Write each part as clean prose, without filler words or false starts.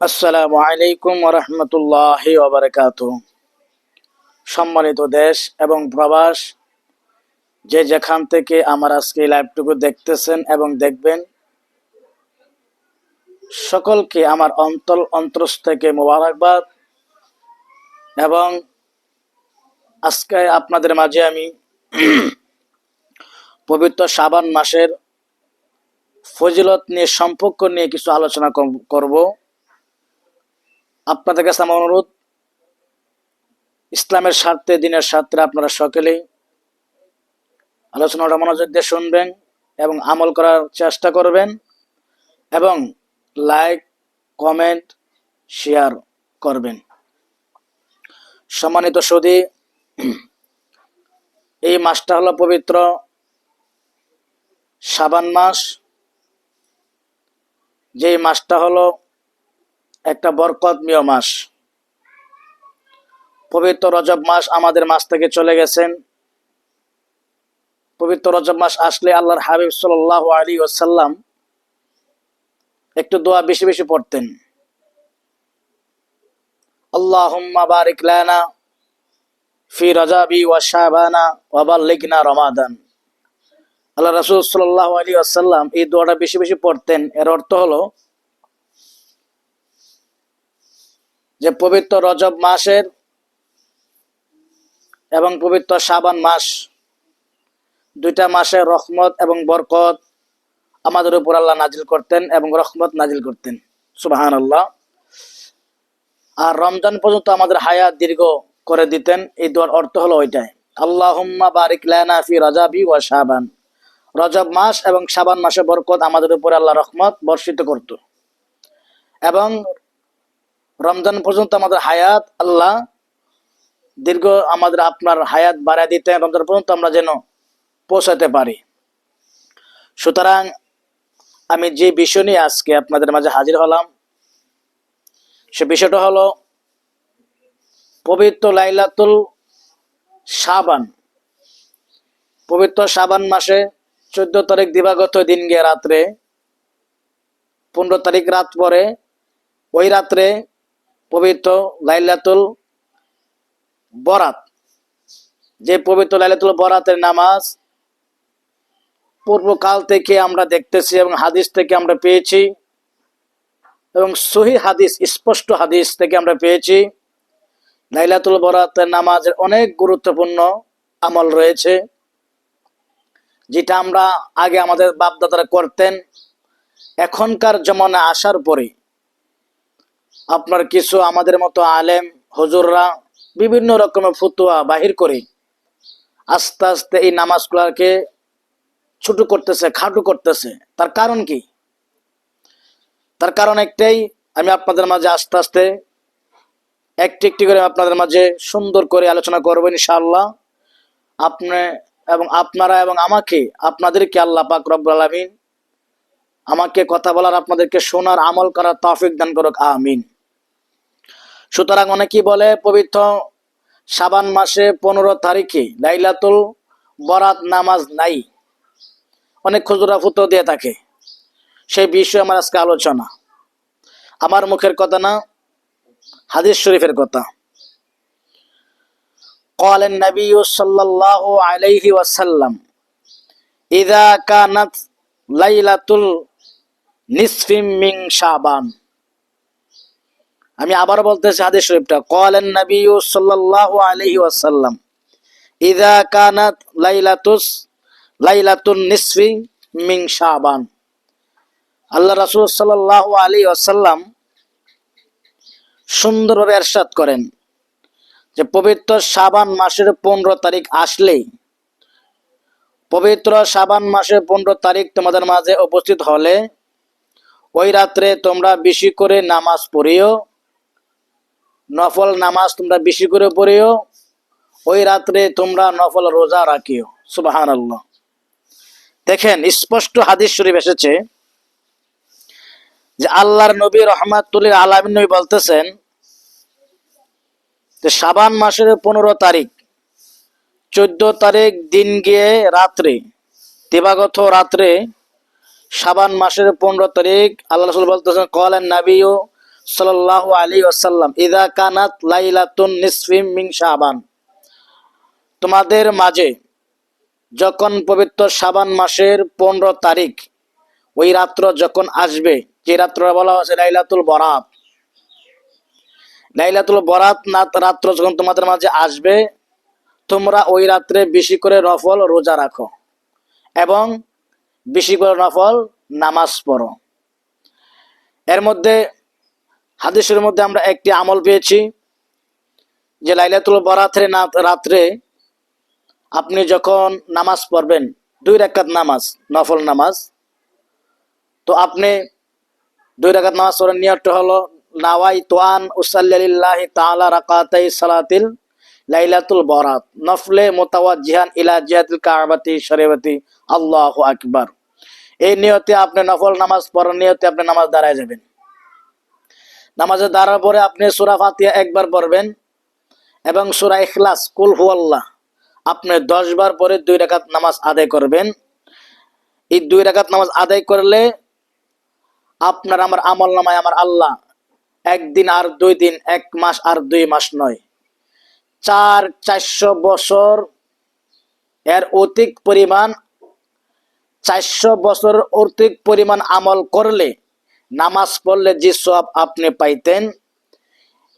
আসসালামু আলাইকুম ওয়া রাহমাতুল্লাহি ওয়া বারাকাতুহু। সম্মানিত দেশ এবং প্রবাস যে যেখান থেকে আমার আজকে এই লাইভটুকু দেখতেছেন এবং দেখবেন, সকলকে আমার অন্তর থেকে মোবারকবাদ। এবং আজকে আপনাদের মাঝে আমি পবিত্র শাবান মাসের ফজিলত নিয়ে, সম্পর্ক নিয়ে কিছু আলোচনা করব। আপনাদের কাছে আমার অনুরোধ, ইসলামের স্বার্থে, দিনের স্বার্থে আপনারা সকলেই আলোচনাটা মনোযোগ দিয়ে শুনবেন এবং আমল করার চেষ্টা করবেন, এবং লাইক, কমেন্ট, শেয়ার করবেন। সম্মানিত সুধী, এই মাসটা হলো পবিত্র শাবান মাস। যেই মাসটা হলো একটা বরকতময় মাস। পবিত্র রজব মাস আমাদের মাস থেকে চলে গেছেন। পবিত্র রজব মাস আসলে আল্লাহর হাবিব সাল্লাল্লাহু আলাইহি ওয়াসাল্লাম একটু দোয়া বেশি বেশি পড়তেন। আল্লাহুম্মা বারিক লানা ফি রজাবি ওয়া শাবানা ওয়া বাল্লিগনা রমাদান। আল্লাহ রাসূল সাল্লাল্লাহু আলাইহি ওয়াসাল্লাম এই দোয়াটা বেশি বেশি পড়তেন। এর অর্থ হলো যে পবিত্র রজব মাসের এবং পবিত্র শাবান মাস, দুইটা মাসের রহমত এবং বরকত আমাদের উপর আল্লাহ নাজিল করতেন এবং রহমত নাজিল করতেন। সুবহানাল্লাহ। আর রমজান পর্যন্ত আমাদের হায়াত দীর্ঘ করে দিতেন। এই দোয়ার অর্থ হলো ওইটাই, আল্লাহুম্মা বারিক লানা ফি রজাবি ওয়া শাবান। রজব মাস এবং শাবান মাসে বরকত আমাদের উপর আল্লাহ রহমত বর্ষিত করত, এবং রমজান পর্যন্ত আমাদের হায়াত আল্লাহ দীর্ঘ, আমাদের আপনার হায়াত বাড়ায় দিতেন, রমজান পর্যন্ত আমরা যেন পৌঁছাতে পারি। সুতরাং আমি যে বিষয় নিয়ে আজকে আপনাদের মাঝে হাজির হলাম, সে বিষয়টা হলো পবিত্র লাইলাতুল শাবান। পবিত্র শাবান মাসে 14 তারিখ দিবাগত দিন গিয়ে রাত্রে 15 তারিখ রাত পরে, ওই রাত্রে পবিত্র লাইলাতুল বরাত। যে পবিত্র লাইলাতুল বরাতের নামাজ পূর্বকাল থেকে আমরা দেখতেছি এবং হাদিস থেকে আমরা পেয়েছি, এবং সহিহ হাদিস, স্পষ্ট হাদিস থেকে আমরা পেয়েছি, লাইলাতুল বরাতের নামাজের অনেক গুরুত্বপূর্ণ আমল রয়েছে, যেটা আমরা আগে আমাদের বাপদাদারা করতেন। এখনকার জমানা আসার পরে আপনার কিছু আমাদের মতো আলেম হুজুররা বিভিন্ন রকমের ফতোয়া বাহির করে আস্তে আস্তে এই নামাজগুলোকে ছোট করতেছে, খাটো করতেছে। তার কারণ কি? তার কারণ একটাই, আমি আপনাদের মাঝে আস্তে আস্তে একটি একটি করে আপনাদের মাঝে সুন্দর করে আলোচনা করবো ইনশাআল্লাহ। আপনি এবং আপনারা এবং আমাকে, আপনাদেরকে আল্লাহ পাক রব্বুল আলামিন আমাকে কথা বলার, আপনাদেরকে শোনার, আমল করার তৌফিক দান করুক, আমিন। সুতরাং অনেকেই বলে পবিত্র শাবান মাসে 15 তারিখে লাইলাতুল বরাত নামাজ নাই। অনেক খুচরা ফুতো দিয়ে থাকে। সেই বিষয়ে আমার আজকে আলোচনা। আমার মুখের কথা না, হাদিস শরীফের কথা। قال النبي صلى الله عليه وسلم إذا كانت ليلة النصف من شعبان। আমি আবার বলতেছি হাদিস শরীফটা। قال النبي صلى الله عليه وسلم إذا كانت ليلة النصف من شعبان। আল্লাহ রাসূল সাল্লাল্লাহু আলাইহি ওয়াসাল্লাম সুন্দরভাবে ইরশাদ করেন যে পবিত্র শাবান মাসের 15 তারিখ আসলেই, পবিত্র শাবান মাসের 15 তারিখ তোমাদের মাঝে উপস্থিত হলে, ওই রাত্রে তোমরা বেশি করে নামাজ পড়িও, নফল নামাজ তোমরা বেশি করে পড়িও, ওই রাত্রে তোমরা নফল রোজা রাখিও। সুবহানাল্লাহ। দেখেন, স্পষ্ট হাদিস শরীফ এসেছে যে আল্লাহর নবী রাহমাতুল লিল আলামিন নবী বলতেছেন যে শাবান মাসের 15 তারিখ, 14 তারিখ দিন গিয়ে রাত্রে, দিবাগত রাত্রে শাবান মাসের 15 তারিখ আল্লাহ রাসূল বলতেছেন, ক্বালান নাবিয়্যু সাল্লাল্লাহু আলাইহি ওয়াসাল্লাম, ইযা কানাত লাইলাতুন নিসফি মিন শাবান, তোমাদের মাঝে যখন পবিত্র শাবান মাসের 15 তারিখ ওই রাত্র যখন আসবে, যে রাত্র বলা হয়েছে লাইলাতুল বরাত, লাইলাতুল বরাত রাত্র যখন তোমাদের মাঝে আসবে, তোমরা ওই রাত্রে বেশি করে নফল রোজা রাখো এবং বেশি করে নফল নামাজ পড়ো। এর মধ্যে হাদিসের মধ্যে আমরা একটি আমল পেয়েছি যে লাইলাতুল বরাতের রাত্রে আপনি যখন নামাজ পড়বেন, 2 রাকাত নামাজ, নফল নামাজ, তো আপনি 2 রাকাত নামাজ পড়ার নিয়তটা হলো নাওয়াইতু আন উসাল্লি লিল্লাহি তাআলা রাকাতাই সালাতিল লাইলাতুল বরাত নফলে মুতাওয়াজ্জিহান ইলা জিহাতিল কাবাতি শরীফতি আল্লাহু আকবার। এই নিয়তে আপনি নফল নামাজ পড়ার নিয়তে আপনি নামাজ দাঁড়ায় যাবেন। নামাজে দাঁড়ার পরে আপনি সূরা ফাতিহা একবার পড়বেন এবং সূরা ইখলাস কুল হুয়াল্লাহ আপনি 10 বার পরে 2 রাকাত নামাজ আদায় করবেন। এই 2 রাকাত নামাজ আদায় করলে আপনার আমার আমল নামায় আমার আল্লাহ 1 দিন আর 2 দিন, 1 মাস আর 2 মাস নয়, 400 বছর এর অধিক পরিমাণ, 400 বছর অধিক পরিমাণ আমল করলে, নামাজ পড়লে যে সওয়াব আপনি পাইতেন,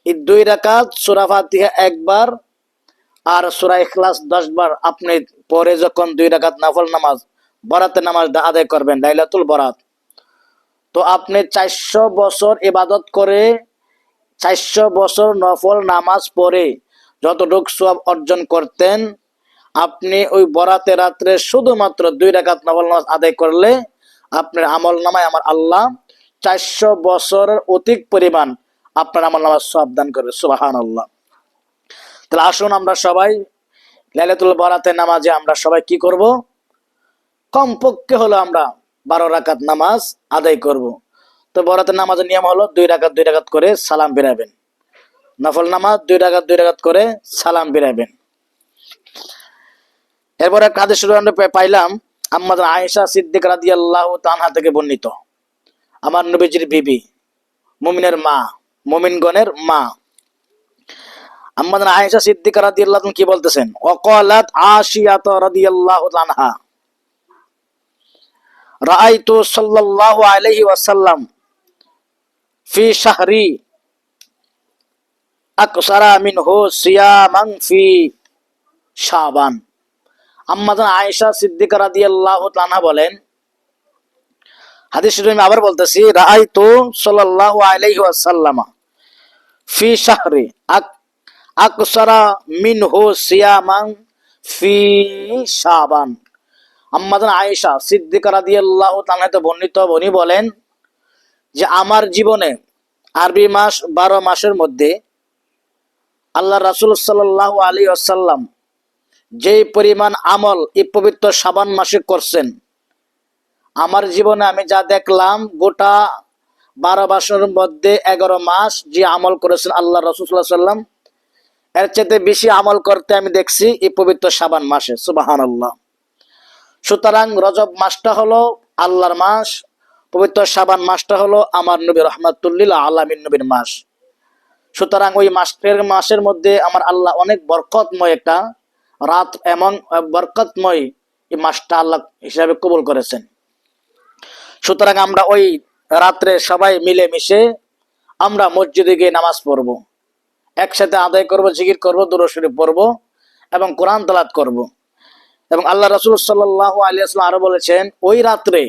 এই 2 রাকাত সূরা ফাতিহা একবার আর সূরা ইখলাস 10 বার আপনি পরে যখন 2 রাকাত নফল নামাজ বরাতের নামাজ আদায় করবেন লাইলাতুল বরাত, তো আপনি 400 বছর ইবাদত করে 400 বছর নফল নামাজ পড়ে যতটুকু সওয়াব অর্জন করতেন, আপনি ওই বরাতের রাত্রে শুধুমাত্র 2 রাকাত নফল নামাজ আদায় করলে আপনার আমল নামায় আমার আল্লাহ 400 বছরের অধিক পরিমাণ আপনার আমল নামাজ সওয়াব দান করবে। সুবহানাল্লাহ। তাহলে আসুন আমরা সবাই লাইলাতুল বরাতের নামাজে আমরা সবাই কি করব? কমপক্ষে হলো আমরা 12 রাকাত নামাজ আদায় করব। তো বরাতের নামাজের নিয়ম হলো 2 রাকাত 2 রাকাত করে সালাম ফিরাবেন। নফল নামাজ 2 রাকাত 2 রাকাত করে সালাম ফিরাবেন। এরপর একটা হাদিস আমরা পাইলাম আম্মা আয়েশা সিদ্দিকা রাদিয়াল্লাহু তাআলা থেকে বর্ণিত, আমার নবীজির বিবি, মুমিনের মা, মুমিনগণের মা আম্মা আয়েশা সিদ্দিকা রাদিয়াল্লাহু কি বলতেছেন? ওয়াকালাত আশিয়া রাদিয়াল্লাহু আনহা, রাআইতু সাল্লাল্লাহু আলাইহি ওয়াসাল্লাম ফি শাহরি আকসারা মিনহু সিয়ামান ফি শাবান। আম্মা আয়েশা সিদ্দিকা রাদিয়াল্লাহু আনহা বলেন, হাদিস শরীফ আমি আবার বলতেছি, রাআইতু সাল্লাল্লাহু আলাইহি ওয়াসাল্লাম ফি শাহরি আকসারা মিনহু সিয়ামান ফি শাবান। আম্মা আয়েশা সিদ্দিকা রাদিয়াল্লাহু তাআলা তে বর্ণিত, উনি বলেন যে আমার জীবনে আরবি মাস 12 মাসের মধ্যে আল্লাহ রাসূল সাল্লাল্লাহু আলাইহি ওয়াসাল্লাম যে পরিমাণ আমল এই পবিত্র শাবান মাসে করছেন, আমার জীবনে আমি যা দেখলাম গোটা 12 মাসের মধ্যে 11 মাস যে আমল করেছেন আল্লাহ রাসূল সাল্লাল্লাহু আলাইহি ওয়াসাল্লাম, এর চেয়ে বেশি আমল করতে আমি দেখছি এই পবিত্র শাবান মাসে। সুবহানাল্লাহ। সুতরাং রজব মাসটা হলো আল্লাহর মাস, পবিত্র শাবান মাসটা হলো আমার নবী রাহমাতুল লিল আলামিন নবীর মাস। সুতরাং ওই মাসের মধ্যে আমার আল্লাহ অনেক বরকতময় একটা রাত এবং বরকতময় এই মাসটা আল্লাহ হিসাবে কবুল করেছেন। সুতরাং আমরা ওই রাত্রে সবাই মিলে মিশে আমরা মসজিদে গিয়ে নামাজ পড়ব, একসাথে আদায় করব, জিকির করব, দুরূদ শরীফ পড়ব এবং কোরআন তেলাওয়াত করব। এবং আল্লাহ রাসূল সাল্লাল্লাহু আলাইহি ওয়াসাল্লাম আরো বলেছেন, ওই রাত্রে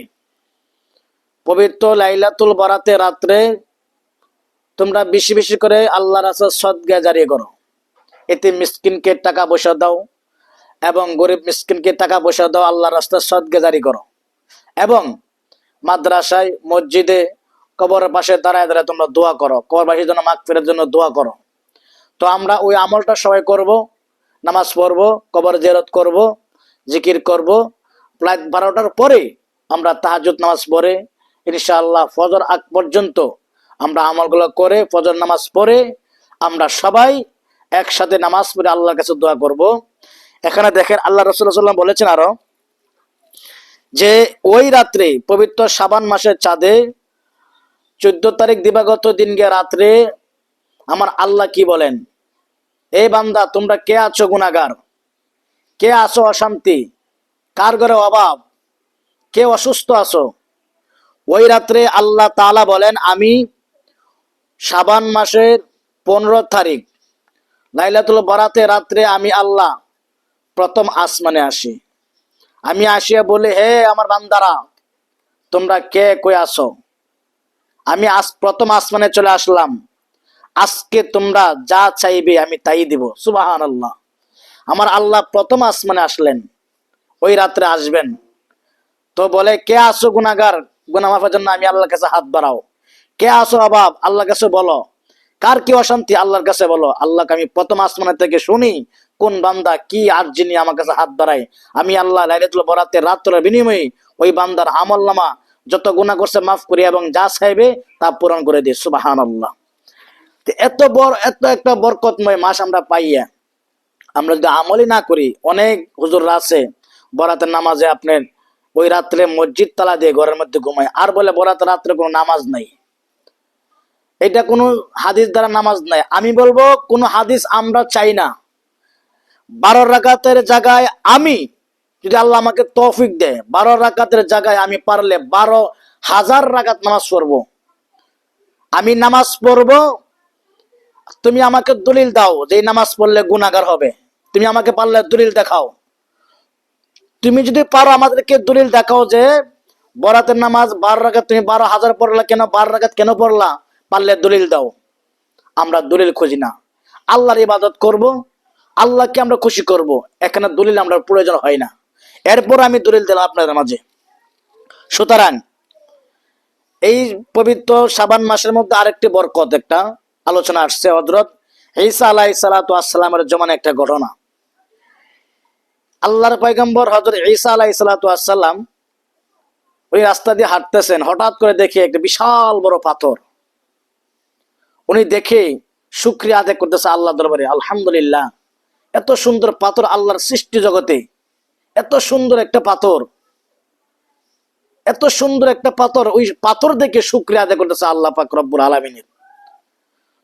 পবিত্র লাইলাতুল বরাতের রাত্রে তোমরা বেশি বেশি করে আল্লাহর রাস্তায় সদকা জারি করো, এতে মিসকিনকে টাকা পয়সা দাও এবং গরিব মিসকিনকে টাকা পয়সা দাও, আল্লাহর রাস্তায় সদকা জারি করো এবং মাদ্রাসায় মসজিদে কবরের পাশে দাঁড়ায় দাঁড়ায় তোমরা দোয়া করো, কবরবাসীর জন্য মাগফিরাতের জন্য দোয়া করো। তো আমরা ওই আমলটা সবাই করব, নামাজ পড়ব, কবর জিয়ারত করব, জিকির করব। প্রায় 12টার পরে আমরা তাহাজ্জুদ নামাজ পড়ে ইনশাআল্লাহ ফজর আগ পর্যন্ত আমরা আমলগুলো করে ফজর নামাজ পড়ে আমরা সবাই একসাথে নামাজ পড়ে আল্লাহর কাছে দোয়া করব। এখানে দেখেন আল্লাহ রাসূল সাল্লাল্লাহু আলাইহি ওয়াসাল্লাম বলেছেন আরো যে ওই রাত্রে পবিত্র শাবান মাসের চাঁদে 14 তারিখ দিবাগত দিন গিয়ে রাত্রে আমার আল্লাহ কি বলেন, এই বান্দা তোমরা কে আছো গুনাহগার, কে আছো অশান্তি, কার ঘরে অভাব, কে অসুস্থ আছো। ওই রাত্রে আল্লাহ তাআলা বলেন, আমি শাবান মাসের 15 তারিখ লাইলাতুল বরাতে রাত্রে আমি আল্লাহ প্রথম আসমানে আসি। আমি আসিয়া বলি, হে আমার বান্দারা, তোমরা কে কই আছো। আমি প্রথম আসমানে চলে আসলাম। আজকে তোমরা যা চাইবে আমি তাই দিব। সুবহানাল্লাহ। আমার আল্লাহ প্রথম আসমানে আসলেন, ওই রাত্রে আসবেন। তো বলে, কে আছো গুনাহগার, গুনাহ মাফের জন্য আমি আল্লাহর কাছে হাত বাড়াও। কে আছো অভাব, আল্লাহর কাছে বলো। কার কি অশান্তি, আল্লাহর কাছে বলো। আল্লাহকে আমি প্রথম আসমানের থেকে শুনি কোন বান্দা কি আরজি নিয়ে আমার কাছে হাত বাড়ায়। আমি আল্লাহ লাইলাতুল বরাতের রাত্রের বিনিময়ে ওই বান্দার আমলনামা যত গুনাহ করছে মাফ করি এবং যা চাইবে তা পূরণ করে দিই। সুবহানাল্লাহ। এত বড়, এত একটা বরকতময় মাস আমরা পাইয়া আমরা যদি আমলই না করি। অনেক হুজুররা আছে বরাতের নামাজে আপনার ওই রাত্রে মসজিদ তালা দিয়ে ঘরের মধ্যে ঘুমায়, আর বলে বরাতের রাত্রে কোনো নামাজ নাই। এটা কোনো হাদিস দ্বারা নামাজ নাই। আমি বলবো কোন হাদিস আমরা চাই না। 12 রাকাতের জায়গায় আমি, যদি আল্লাহ আমাকে তৌফিক দেয়, 12 রাকাতের জায়গায় আমি পারলে 12,000 রাকাত নামাজ পড়বো। আমি নামাজ পড়বো, তুমি আমাকে দলিল দাও যে নামাজ পড়লে গুনাহগার হবে। তুমি আমাকে পারলে দলিল দেখাও। তুমি যদি পারো আমাদেরকে দলিল দেখাও যে বরাতের নামাজ 12 রাকাত তুমি 12,000 পড়লা কেন, 12 রাকাত কেন পড়লা, পারলে দলিল দাও। আমরা দলিল খুঁজি না, আল্লাহর ইবাদত করব, আল্লাহকে আমরা খুশি করব। এখানে দলিল আমরা প্রয়োজন হয় না। এরপর আমি দলিল দিলাম আপনাদের মাঝে। সুতরাং এই পবিত্র শাবান মাসের মধ্যে আরেকটি বরকত, একটা আলোচনা আসছে। হযরত ঈসা আলাইহিস সালাতু ওয়াস সালামের জমানার একটা ঘটনা। আল্লাহর পয়গম্বর হযরত ঈসা আলাইহিস সালাতু ওয়াস সালাম ওই রাস্তা দিয়ে হাঁটতেছেন, হঠাৎ করে দেখে একটা বিশাল বড় পাথর। উনি দেখে শুকরিয়া আদায় করতেছে আল্লাহ দরবারে, আলহামদুলিল্লাহ, এত সুন্দর পাথর আল্লাহর সৃষ্টি জগতে, এত সুন্দর একটা পাথর, এত সুন্দর একটা পাথর। ওই পাথর দেখে শুকরিয়া আদায় করতেছে আল্লাহ পাক রব্বুল আলামিনের।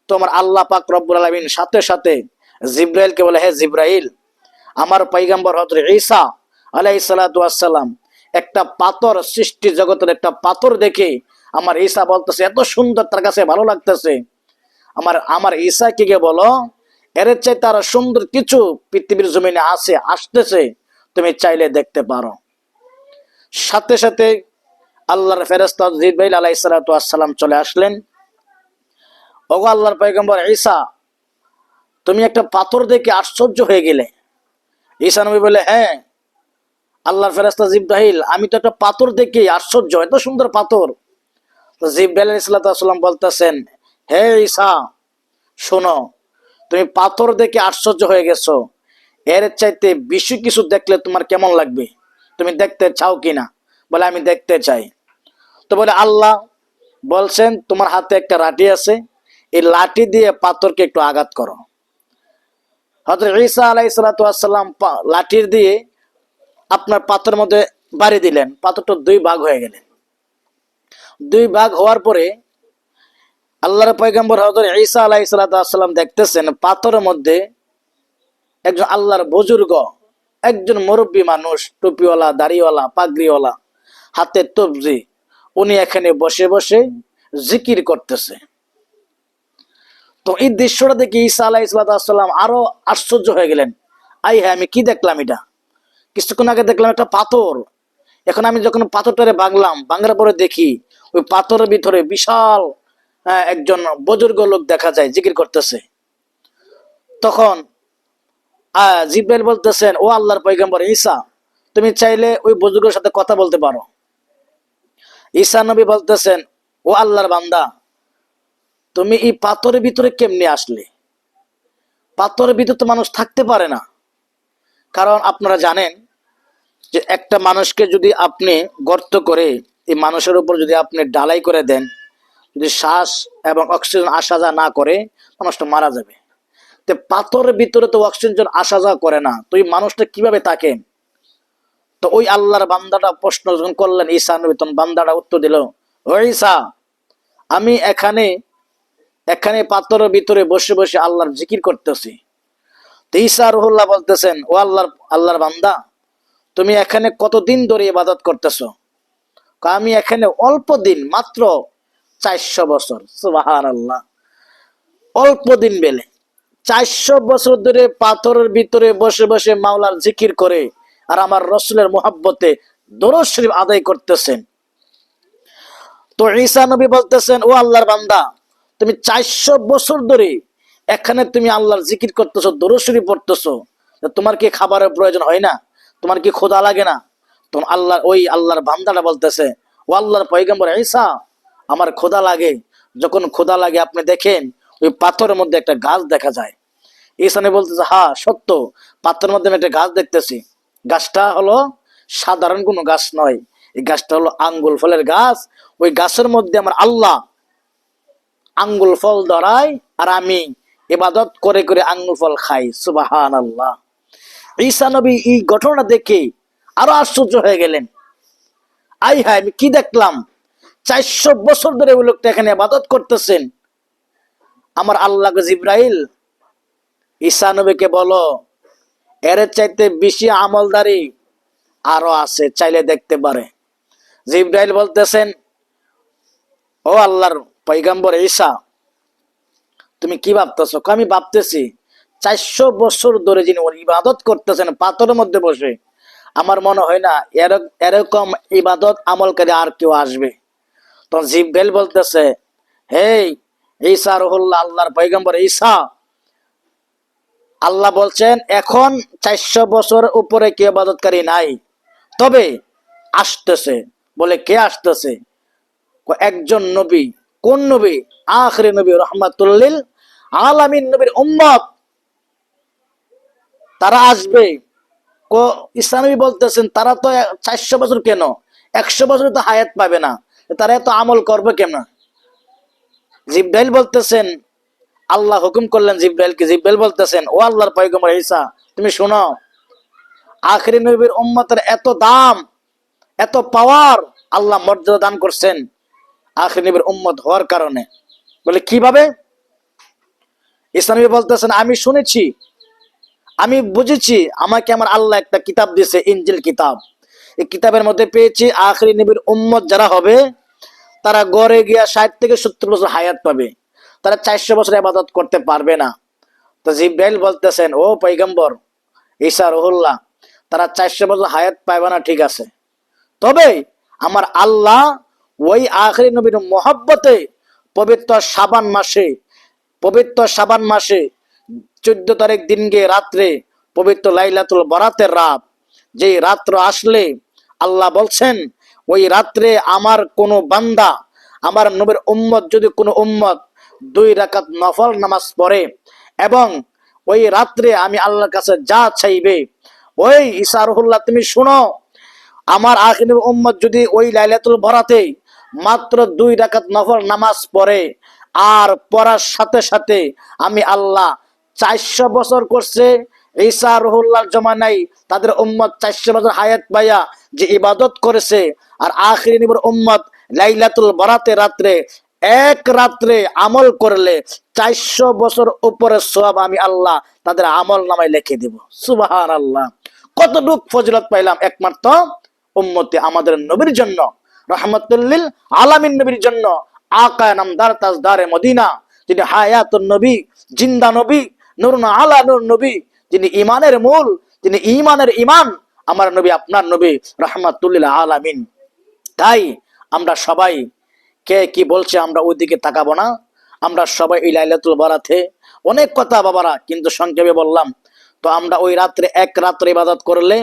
তো আমার আল্লাহ পাক রব্বুল আলামিন সাথে সাথে জিব্রাইলকে বলে, হে জিব্রাইল, আমার পয়গম্বর হযরত ঈসা আলাইহিস সালাতু ওয়াস সালাম একটা পাথর, সৃষ্টি জগতের একটা পাথর দেখে আমার ঈসা বলতেছে এত সুন্দর, তার কাছে ভালো লাগতেছে। আমার ঈসাকে গিয়ে বলো, এর চাইতে আরো সুন্দর কিছু পৃথিবীর জমিনে আছে, আসতেছে, তুমি চাইলে দেখতে পারো। সাথে সাথে আল্লাহর ফেরেশতা জিবরাইল আলাইহিস সালাতু ওয়াস সালাম চলে আসলেন। ওগো আল্লাহর পয়গম্বর ঈসা, তুমি একটা পাথর দেখে আশ্চর্য হয়ে গেলে। ঈসা নবী বলে, হ্যাঁ আল্লাহর ফেরেশতা জিবরাইল, আমি তো একটা পাথর দেখে আশ্চর্য, এত সুন্দর পাথর। তো জিবরাইল আলাইহিস সালাতু ওয়াস সালাম বলতেছেন, হে ঈসা, শোনো, তুমি পাথর দেখে আশ্চর্য হয়ে গেছো, এর চাইতে বেশি কিছু দেখলে তোমার কেমন লাগবে, তুমি দেখতে চাও কিনা। বলে, আমি দেখতে চাই। তো বলে, আল্লাহ বলছেন তোমার হাতে একটা লাঠি আছে, এই লাঠি দিয়ে পাথরকে একটু আঘাত করো। হযরত ঈসা আলাইহিস সালাতু ওয়াস সালাম লাঠির দিয়ে আপনার পাথরের মধ্যে বাড়ি দিলেন, পাথরটা 2 ভাগ হয়ে গেলেন। 2 ভাগ হওয়ার পরে আল্লাহর পয়গম্বর হযরত ঈসা আলাইহিস সালাতু ওয়াস সালাম দেখতেছেন পাথরের মধ্যে একজন আল্লাহর বুজুর্গ, একজন মুরব্বী মানুষ, টুপিওয়ালা, দাড়িওয়ালা, পাগড়িওয়ালা, হাতে তসবিহ, উনি এখানে বসে বসে জিকির করতেছে। তো এই দৃশ্যটা দেখে ঈসা আলাইহিস সালাম আরো আশ্চর্য হয়ে গেলেন। আই হ্যাঁ, আমি কি দেখলাম, এটা কিছুক্ষণ আগে দেখলাম একটা পাথর, এখন আমি যখন পাথরটারে ভাঙার পরে দেখি ওই পাথরের ভিতরে বিশাল একজন বুজুর্গ লোক দেখা যায়, জিকির করতেছে। তখন জিবরাইল বলতেছেন, ও আল্লাহর পয়গম্বর ঈসা, তুমি চাইলে ওই বুজুর্গের সাথে কথা বলতে পারো। ঈসা নবী বলতেছেন, ও আল্লাহর বান্দা, তুমি এই পাথরের ভিতরে কেমনে আসলে? পাথরের ভিতরে তো মানুষ থাকতে পারে না। কারণ আপনারা জানেন যে একটা মানুষকে যদি আপনি গর্ত করে এই মানুষের উপর যদি আপনি ঢালাই করে দেন, যদি শ্বাস এবং অক্সিজেন আসা যাওয়া না করে, মানুষটা মারা যাবে। তো পাথরের ভিতরে তো অক্সিজেন আসা যাওয়া করে না, তো এই মানুষটা কিভাবে থাকে? তো ওই আল্লাহর বান্দাটা প্রশ্ন যখন করলেন ঈসা নবী, তখন বান্দাটা উত্তর দিল, ও ঈসা, আমি এখানে এখানে পাথরের ভিতরে বসে বসে আল্লাহর জিকির করতেছি। তো ঈসা রুহুল্লাহ বলতেছেন, ও আল্লাহর বান্দা, তুমি এখানে কতদিন ধরে ইবাদত করতেছো? আমি এখানে অল্প দিন, মাত্র 400 বছর। সুবহানাল্লাহ, অল্প দিন বেলে 400 বছর ধরে পাথরের ভিতরে বসে বসে মাওলার জিকির করে আর আমার রসুলের মোহাব্বতে দরুদ শরীফ আদায় করতেছেন। তো ঈসা নবী বলতেছেন, ও আল্লাহর বান্দা, তুমি 400 বছর ধরে এখানে তুমি আল্লাহর জিকির করতেছো, দরুদ শরীফ পড়তেছো, তোমার কি খাবারের প্রয়োজন হয় না? তোমার কি ক্ষুধা লাগে না? তখন আল্লাহর বান্দাটা বলতেছে, ও আল্লাহর পয়গম্বর ঈসা, আমার ক্ষুধা লাগে। যখন ক্ষুধা লাগে আপনি দেখেন ওই পাথরের মধ্যে একটা গাছ দেখা যায়। ঈসা নবী বলতেছে, হ্যাঁ সত্য, পাথরের মধ্যে আমি একটা গাছ দেখতেছি। গাছটা হলো সাধারণ কোনো গাছ নয়, এই গাছটা হলো আঙ্গুল ফলের গাছ। ওই গাছের মধ্যে আমার আল্লাহ আঙ্গুল ফল ধরায় আর আমি ইবাদত করে করে আঙ্গুল ফল খাই। সুবহানাল্লাহ। ঈসা নবী এই ঘটনা দেখে আরো আশ্চর্য হয়ে গেলেন। আই হায়, আমি কি দেখলাম! 400 বছর ধরে ওই লোকটা এখানে ইবাদত করতেছেন। আমার আল্লাহকে জিব্রাইল, ঈসা নবীকে বলো এর চাইতে বেশি আমলদারি আরো আছে, চাইলে দেখতে পারে। জিব্রাইল বলতেছেন, ও আল্লাহর পয়গম্বর ঈসা, তুমি কি ভাবতেছো? আমি ভাবতেছি 400 বছর ধরে যিনি ইবাদত করতেছেন পাথরের মধ্যে বসে, আমার মনে হয় না এরকম ইবাদত আমলকারী আর কেউ আসবে। তখন জিব্রাইল বলতেছে, হে ঈসা রুহুল্লাহ, আল্লাহর পয়গম্বর ঈসা, আল্লাহ বলছেন এখন 400 বছর উপরে কেউ ইবাদতকারী নাই, তবে আসতেছে। বলে কে আসতেছে? একজন নবী। কোন নবী? আখিরি নবী, রহমাতুল লিল আলামিন নবীর উম্মত, তারা আসবে। ঈসা নবী বলতেছেন, তারা তো 400 বছর কেন, 100 বছর তো হায়াত পাবে না, তারা এত আমল করবে কেন? জিব্রাইল বলতেছেন, আল্লাহ হুকুম করলেন জিব্রাইলকে। জিব্রাইল বলতেছেন, ও আল্লাহর পয়গম্বর ঈসা, তুমি শোনো, আখিরি নবীর উম্মতের এত দাম, এত পাওয়ার আল্লাহ মর্যাদা দান করছেন আখিরি নবীর উম্মত হওয়ার কারণে। বলে কিভাবে? ঈসা নবী বলতেছেন, আমি শুনেছি, আমি বুঝেছি, আমাকে আমার আল্লাহ একটা কিতাব দিয়েছে, ইনজিল কিতাব। এই কিতাবের মধ্যে পেয়েছি আখিরি নবীর উম্মত যারা হবে তারা গড়ে গিয়া 60 থেকে 70 বছর হায়াত পাবে, তারা 400 বছর ইবাদত করতে পারবে না। তো জিব্রাইল বলতেছেন, ও পয়গম্বর ঈসা রুহুল্লাহ, তারা 400 বছর হায়াত পাবে না, ঠিক আছে, তবে আমার আল্লাহ ওই আখিরি নবীর মহব্বতে পবিত্র শাবান মাসে 14 তারিখ দিন গিয়ে রাত্রে, পবিত্র লাইলাতুল বরাতের রাত, যেই রাত্র আসলে আল্লাহ বলছেন ওই রাত্রে আমার কোন বান্দা, আমার নবীর উম্মত যদি কোনো উম্মত 2 রাকাত নফল নামাজ পড়ে এবং ওই রাত্রে আমি আল্লাহর কাছে যা চাইবে, ওই ঈসা রুহুল্লাহ তুমি শুনো, আমার আখিরি উম্মত যদি ওই লাইলাতুল বরাতে মাত্র 2 রাকাত নফল নামাজ পড়ে আর পড়ার সাথে সাথে আমি আল্লাহ 400 বছর করছে ঈসা রুহুল্লাহর জমানায় তাদের উম্মত 400 বছর হায়াত পাইয়া যে ইবাদত করেছে, আর আখিরি নবীর উম্মত লাইলাতুল বরাতে রাত্রে এক রাত্রে আমল করলে 400 বছর উপরে সওয়াব আমি আল্লাহ তাদের আমল নামায় লিখে দেব। সুবহানাল্লাহ, কতটুক ফজিলত পাইলাম একমাত্র উম্মতে আমাদের নবীর জন্য, রহমাতুল লিল আলামিন নবীর জন্য, আকা নামদার তাজদারে মদিনা, যিনি হায়াতুন নবী, জিন্দা নবী, নূরুন আলা নূর নবী, যিনি ঈমানের মূল, যিনি ঈমানের ঈমান, আমার নবী আপনার নবী রহমাতুল লিল আলামিন। তাই আমরা সবাই কে কি বলছে আমরা ওইদিকে তাকাবো না, আমরা সবাই এই লাইলাতুল বরাতে অনেক কথা বাবারা, কিন্তু সংক্ষেপে বললাম। তো আমরা ওই রাত্রে এক রাত্রে ইবাদত করলে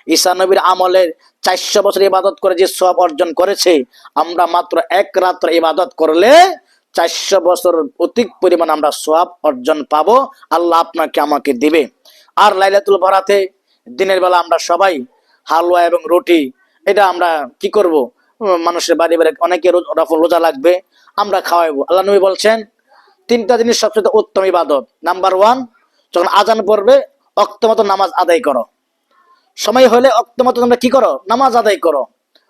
ঈসা নবীর আমলের 400 বছর ইবাদত করে যে সওয়াব অর্জন করেছে, আমরা মাত্র এক রাত্র ইবাদত করলে 400 বছর অধিক পরিমাণ আমরা সওয়াব অর্জন পাবো, আল্লাহ আপনাকে আমাকে দিবে। আর লাইলাতুল বরাতে দিনের বেলা আমরা সবাই হালুয়া এবং রুটি, এটা আমরা কি করব, মানুষের বাড়ি বাড়ি অনেকে রোজা লাগবে, আমরা খাওয়াইবো। আল্লাহ নবী বলছেন 3টা জিনিস সবচেয়ে উত্তম ইবাদত। নাম্বার 1, যখন আজান পড়বে ওয়াক্ত মতো নামাজ আদায় করো, সময় হলে ওয়াক্ত মতো তোমরা কি করো, নামাজ আদায় করো।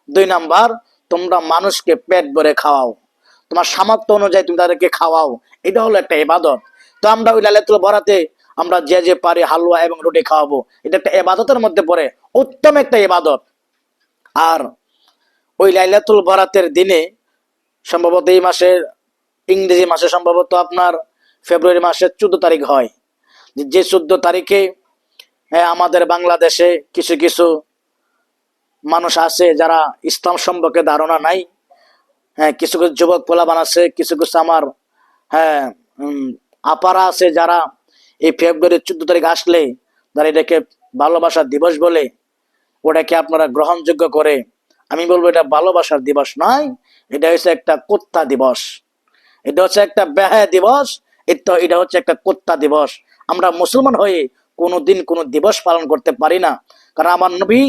2 নাম্বার, তোমরা মানুষকে পেট ভরে খাওয়াও। তোমার সামর্থ্য অনুযায়ী তুমি তাদেরকে খাওয়াও, এটা হলো একটা ইবাদত। তো আমরা ওই লাইলাতুল বরাতে আমরা যে যে পারি হালুয়া এবং রুটি খাওয়াবো, এটা একটা ইবাদতের মধ্যে পড়ে, উত্তম একটা ইবাদত। আর ওই লাইলাতুল বরাতের দিনে সম্ভবত এই মাসের ইংরেজি মাসে সম্ভবত আপনার ফেব্রুয়ারি মাসের 14 তারিখ হয়, যে 14 তারিখে আমাদের বাংলাদেশে কিছু কিছু মানুষ আছে যারা ইসলাম সম্পর্কে ধারণা নাই। হ্যাঁ, কিছু কিছু যুবক পোলাপান আছে, কিছু কিছু আমার হ্যাঁ আপারা আছে যারা এই ফেব্রুয়ারি 14 তারিখ আসলে যারা এটাকে ভালোবাসার দিবস বলে, ওটাকে আপনারা গ্রহণযোগ্য করে। আমি বলবো এটা ভালোবাসার দিবস নয়, এটা হচ্ছে একটা কুত্তা দিবস, এটা হচ্ছে একটা বেহায়া দিবস, এটা হচ্ছে একটা কুত্তা দিবস। আমরা মুসলমান হয়ে কোনোদিন কোনো দিবস পালন করতে পারি না, কারণ আমার নবী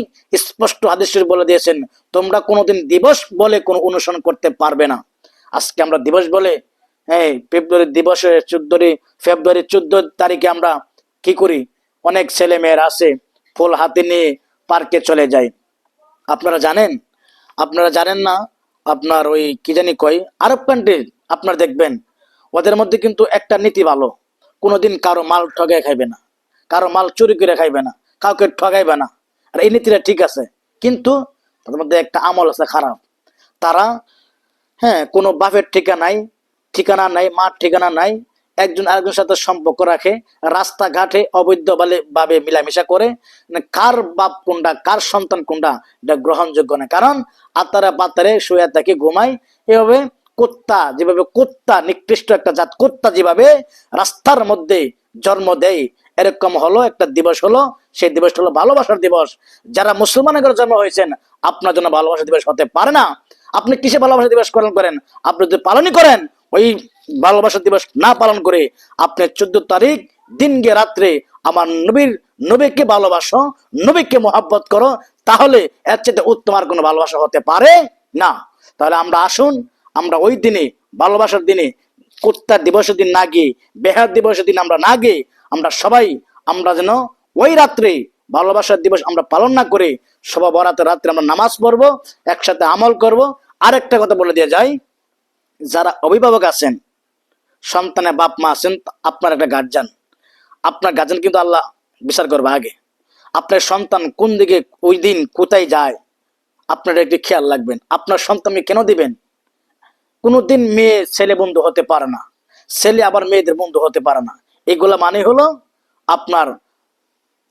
স্পষ্ট হাদিসে বলে দিয়েছেন, তোমরা কোনোদিন দিবস বলে কোনো অনুসরণ করতে পারবে না। আজকে আমরা দিবস বলে ফেব্রুয়ারি দিবসে ফেব্রুয়ারি 14 তারিখে আমরা কি করি, অনেক ছেলে মেয়েরা আছে ফুল হাতে নিয়ে পার্কে চলে যায়। আপনারা জানেন না, আপনার ওই কি জানি কয় আরব কান্ট্রি আপনার দেখবেন ওদের মধ্যে কিন্তু একটা নীতি ভালো, কোনোদিন কারো মাল ঠগায় খাইবে না, কারো মাল চুরি করে খাইবে না, কাউকে ঠগাইবে না। আর এই নীতিটা ঠিক আছে, কিন্তু তাদের মধ্যে একটা আমল আছে খারাপ। তারা কোনো বাপের ঠিকানা নাই, মার ঠিকানা নাই, একজন আরেকজনের সাথে সম্পর্ক রাখে, রাস্তাঘাটে অবৈধ ভাবে মিলামিশা করে। কার বাপ কোনটা, কার সন্তান কোনটা, এটা গ্রহণযোগ্য না। কারণ আতারে পাতারে শুয়ে থাকে, ঘুমায়। এভাবে কুত্তা নিকৃষ্ট একটা জাত, কুত্তা যেভাবে রাস্তার মধ্যে জন্ম দেয়, এরকম হলো একটা দিবস হলো, সেই দিবস হলো ভালোবাসার দিবস। যারা মুসলমানের জন্ম হয়েছেন, আপনার জন্য ভালোবাসার দিবস হতে পারে না। আপনি কিসে ভালোবাসা দিবস পালন করেন? আপনি যদি পালনই করেন, ওই ভালোবাসা দিবস না পালন করে আপনি 14 তারিখ দিন গিয়ে রাত্রে আমার নবীকে ভালোবাসো, নবীকে মহাব্বত করো, তাহলে এর চেয়ে উত্তম আর কোনো ভালোবাসা হতে পারে না। তাহলে আমরা আসুন, আমরা ওই দিনে ভালোবাসার দিনে কুত্তার দিবসের দিন না গিয়ে, বেহার দিবসের দিন আমরা না গিয়ে, আমরা যেন ওই রাত্রে ভালোবাসার দিবস আমরা পালন না করে শবে বরাতের রাত্রে আমরা নামাজ পড়বো, একসাথে আমল করব। আরেকটা কথা বলে দিয়ে যাই, যারা অভিভাবক আছেন, সন্তানের বাপ মা আছেন, আপনার একটা গার্জিয়ান, আপনার গার্জিয়ান কিন্তু আল্লাহ বিচার করবে আগে। আপনার সন্তান কোন দিকে ওই দিন কোথায় যায়, আপনার একটু খেয়াল রাখবেন। আপনার সন্তানকে কেন দিবেন? কোনোদিন মেয়ে ছেলে বন্ধু হতে পারে না, ছেলে আবার মেয়েদের বন্ধু হতে পারে না। এগুলা মানে হলো আপনার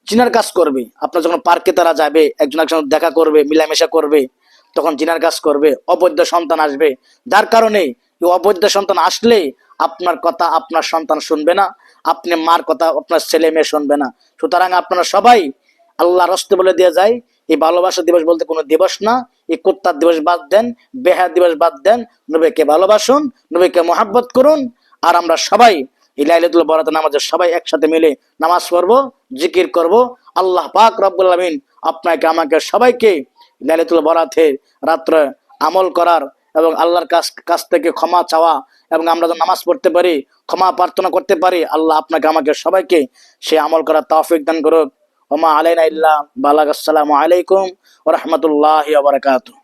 জিনার কাজ করবে। আপনার যখন পার্কে তারা যাবে, একজন একজন দেখা করবে, মিলামেশা করবে, তখন জিনার কাজ করবে, অবৈধ সন্তান আসবে। যার কারণে অবৈধ সন্তান আসলে আপনার কথা আপনার সন্তান শুনবে না, আপনি মার কথা আপনার ছেলে মেয়ে শুনবে না। সুতরাং আপনারা সবাই আল্লাহ রস্তে বলে দিয়ে যায়, এই ভালোবাসা দিবস বলতে কোনো দিবস না। এই কুত্তার দিবস বাদ দেন, বেহায়া দিবস বাদ দেন, নবীকে ভালোবাসুন, নবীকে মহাব্বত করুন। আর আমরা সবাই এই লাইলাতুল বরাতের নামাজে সবাই একসাথে মিলে নামাজ পড়বো, জিকির করব। আল্লাহ পাক রব্বুল আলামিন আপনাকে আমাকে সবাইকে লাইলাতুল বরাতের রাত্রে আমল করার এবং আল্লাহর কাছ থেকে ক্ষমা চাওয়া, এবং আমরা যেন নামাজ পড়তে পারি, ক্ষমা প্রার্থনা করতে পারি। আল্লাহ আপনাকে আমাকে সবাইকে সে আমল করার তৌফিক দান করুক। ওমা আলাইনা ইল্লা বালাগ। আসসালামু আলাইকুম ওয়া রাহমাতুল্লাহি ওয়া বারাকাতুহু।